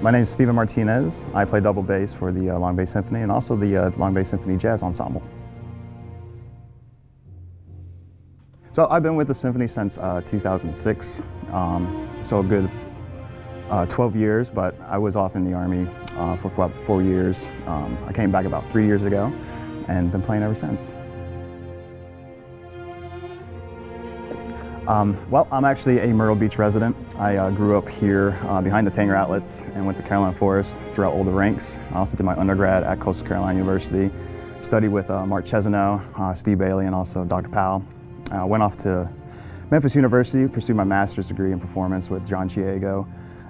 My name is Stevie Martinez. I play double bass for the Long Bay Symphony and also the Long Bay Symphony Jazz Ensemble. So I've been with the Symphony since 2006, so a good 12 years, but I was off in the Army for 4 years. I came back about 3 years ago and been playing ever since. Well, I'm actually a Myrtle Beach resident. I grew up here behind the Tanger Outlets and went to Carolina Forest throughout all the ranks. I also did my undergrad at Coastal Carolina University, studied with Mark Chesano, Steve Bailey, and also Dr. Powell. I went off to Memphis University, pursued my master's degree in performance with John Chiego,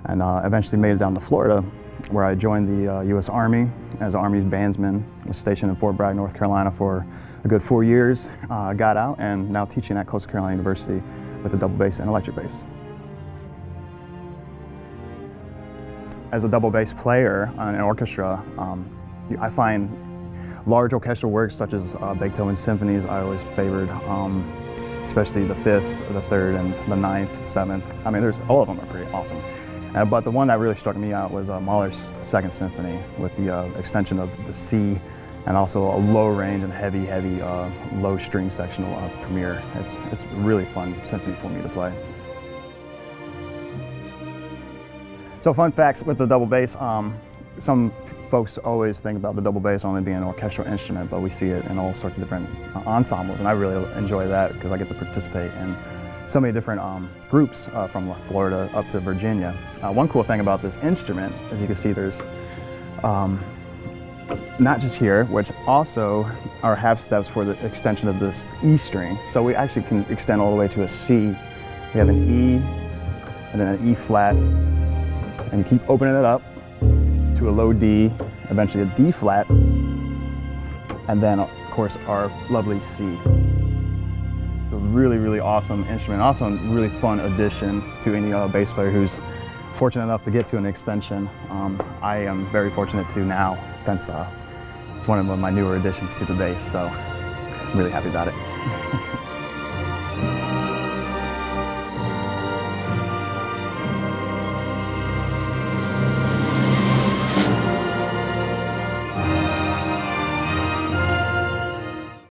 and eventually made it down to Florida, where I joined the U.S. Army as an Army's bandsman. I was stationed in Fort Bragg, North Carolina for a good 4 years, got out, and now teaching at Coastal Carolina University with a double bass and electric bass. As a double bass player on an orchestra, I find large orchestral works such as Beethoven's symphonies I always favored, especially the 5th, the 3rd, and the 9th, 7th. I mean, all of them are pretty awesome. But the one that really struck me out was Mahler's 2nd Symphony with the extension of the C and also a low range and heavy low string sectional premiere. It's a really fun symphony for me to play. So fun facts with the double bass. Some folks always think about the double bass only being an orchestral instrument, but we see it in all sorts of different ensembles, and I really enjoy that because I get to participate in so many different groups from Florida up to Virginia. One cool thing about this instrument, as you can see, there's not just here, which also are half steps for the extension of this E string. So we actually can extend all the way to a C. We have an E, and then an E flat, and keep opening it up to a low D, eventually a D flat, and then of course our lovely C. So really awesome instrument. Also a really fun addition to any bass player who's fortunate enough to get to an extension. I am very fortunate to now, since it's one of my newer additions to the bass, so I'm really happy about it.